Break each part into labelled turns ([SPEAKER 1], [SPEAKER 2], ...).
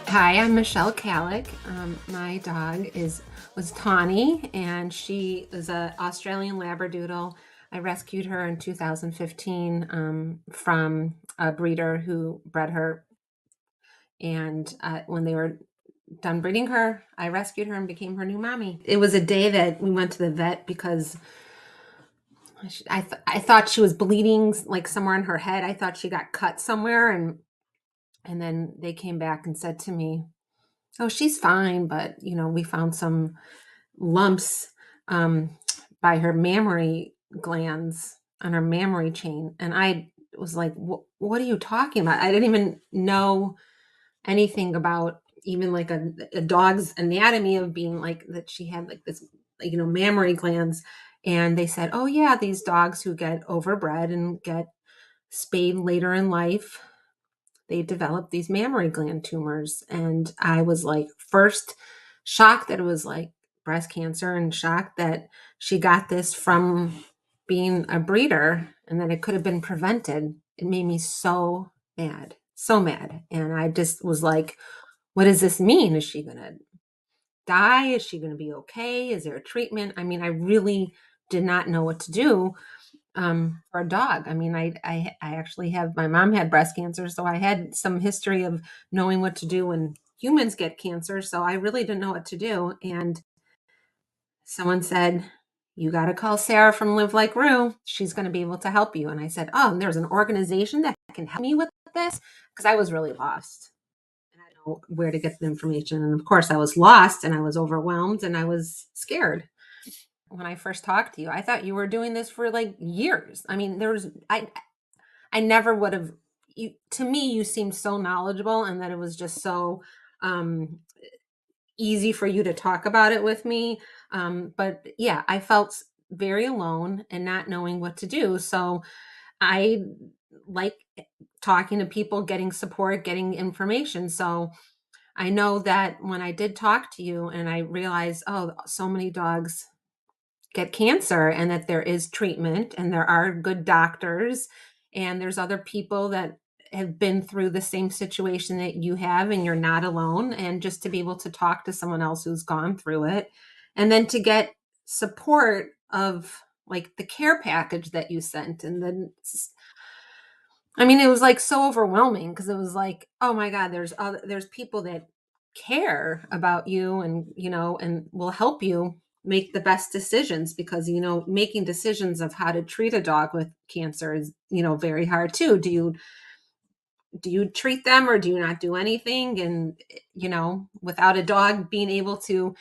[SPEAKER 1] Hi, I'm Michelle Calick. My dog was Tawny, and she is an Australian Labradoodle. I rescued her in 2015 from a breeder who bred her, and when they were done breeding her, I rescued her and became her new mommy. It was a day that we went to the vet because I thought she was bleeding like somewhere in her head. I thought she got cut somewhere, and then they came back and said to me, "Oh, she's fine, but we found some lumps um, by her mammary glands on her mammary chain." And I was like, "What are you talking about?" I didn't even know anything about even like a dog's anatomy of being like that. She had like this, mammary glands. And they said, "Oh yeah, these dogs who get overbred and get spayed later in life, they develop these mammary gland tumors." And I was like, first shocked that it was like breast cancer, and shocked that she got this from being a breeder and that it could have been prevented. It made me so mad, so mad. And I just was like, what does this mean? Is she going to die? Is she going to be okay? Is there a treatment? I mean, I really did not know what to do for a dog. I mean, I actually have, my mom had breast cancer, so I had some history of knowing what to do when humans get cancer. So I really didn't know what to do. And someone said, "You got to call Sarah from Live Like Rue. She's going to be able to help you." And I said, "Oh, and there's an organization that can help me with this," because I was really lost and I didn't know where to get the information. And of course, I was lost and I was overwhelmed and I was scared. When I first talked to you, I thought you were doing this for like years. I mean, I never would have, you, to me you seemed so knowledgeable, and that it was just so um easy for you to talk about it with me. But yeah, I felt very alone and not knowing what to do. So I like talking to people, getting support, getting information. So I know that when I did talk to you and I realized, oh, so many dogs get cancer and that there is treatment and there are good doctors and there's other people that have been through the same situation that you have, and you're not alone, and just to be able to talk to someone else who's gone through it, and then to get support of like the care package that you sent. And then I mean, it was like so overwhelming because it was like, oh my god, there's people that care about you, and and will help you make the best decisions, because making decisions of how to treat a dog with cancer is very hard too. Do you treat them, or do you not do anything? And without a dog being able to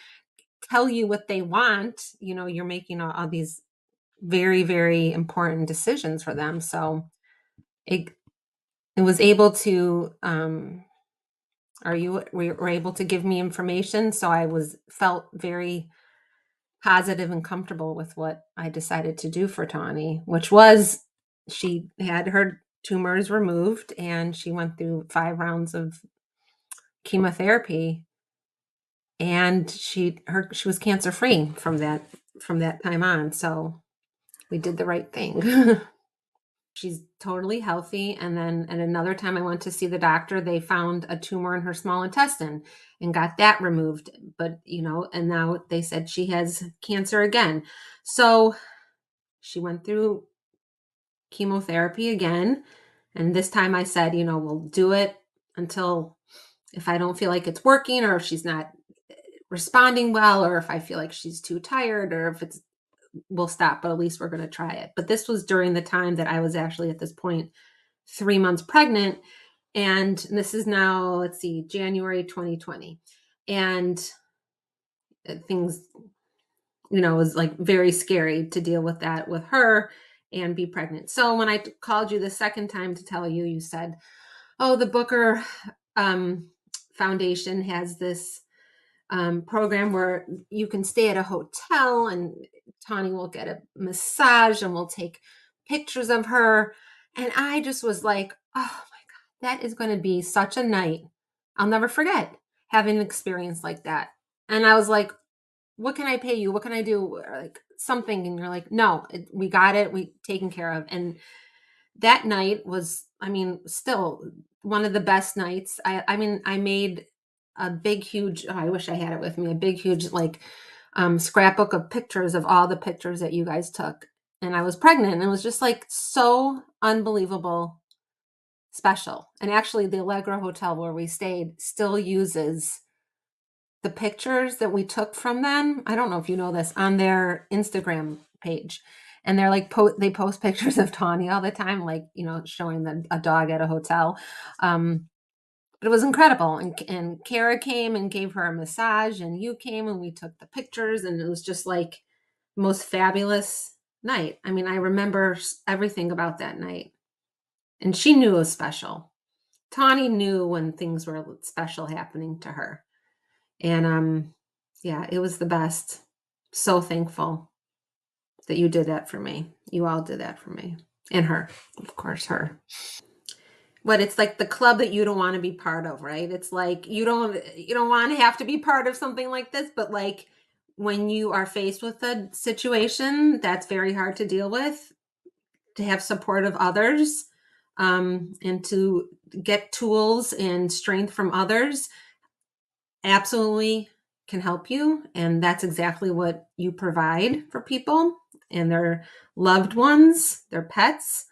[SPEAKER 1] tell you what they want, you're making all these very, very important decisions for them. So it it was able to are you were able to give me information, so I was felt very positive and comfortable with what I decided to do for Tawny, which was, she had her tumors removed and she went through 5 rounds of chemotherapy, and she was cancer free from that time on. So we did the right thing. She's totally healthy. And then at another time I went to see the doctor, they found a tumor in her small intestine and got that removed. But, and now they said she has cancer again. So she went through chemotherapy again. And this time I said, we'll do it until, if I don't feel like it's working, or if she's not responding well, or if I feel like she's too tired, or if we'll stop, but at least we're going to try it. But this was during the time that I was actually at this point 3 months pregnant. And this is now, let's see, January 2020. And things, was like very scary to deal with that with her and be pregnant. So when I called you the second time to tell you, you said, "Oh, the Booker um, Foundation has this program where you can stay at a hotel and Tawny will get a massage and we'll take pictures of her." And I just was like, oh my God, that is going to be such a night. I'll never forget having an experience like that. And I was like, "What can I pay you? What can I do?" Or like something. And you're like, "No, we got it. We taken care of." And that night was, I mean, still one of the best nights. I mean, I made a big, huge, oh, I wish I had it with me, a big, huge, like, scrapbook of pictures of all the pictures that you guys took. And I was pregnant, and it was just like so unbelievable special. And actually, the Allegra Hotel where we stayed still uses the pictures that we took from them. I don't know if you know this, on their Instagram page. And they're like, they post pictures of Tawny all the time, like, showing a dog at a hotel. But it was incredible. And Kara came and gave her a massage, and you came and we took the pictures, and it was just like the most fabulous night. I mean, I remember everything about that night. And she knew it was special. Tawny knew when things were special happening to her. And yeah, it was the best. So thankful that you did that for me. You all did that for me. And her, of course, her. But it's like the club that you don't want to be part of, right? It's like you don't want to have to be part of something like this, but like when you are faced with a situation that's very hard to deal with, to have support of others, and to get tools and strength from others absolutely can help you. And that's exactly what you provide for people and their loved ones, their pets.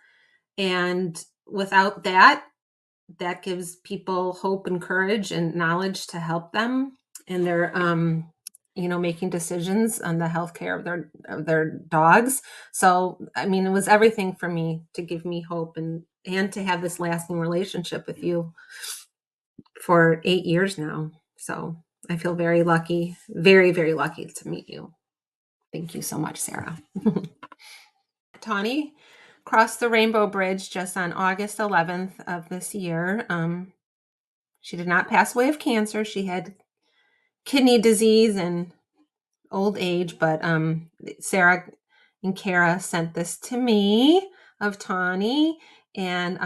[SPEAKER 1] And without that, that gives people hope and courage and knowledge to help them in their making decisions on the healthcare of their dogs. So I mean, it was everything for me to give me hope and to have this lasting relationship with you for 8 years now. So I feel very lucky, very, very lucky to meet you. Thank you so much, Sarah. Tawny crossed the Rainbow Bridge just on August 11th of this year. She did not pass away of cancer. She had kidney disease and old age, but Sarah and Kara sent this to me of Tawny, and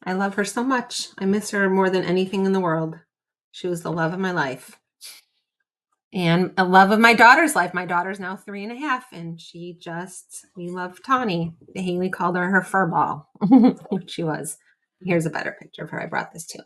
[SPEAKER 1] I love her so much. I miss her more than anything in the world. She was the love of my life. And a love of my daughter's life. My daughter's now 3.5, and we love Tawny. Haley called her fur ball, which she was. Here's a better picture of her. I brought this too.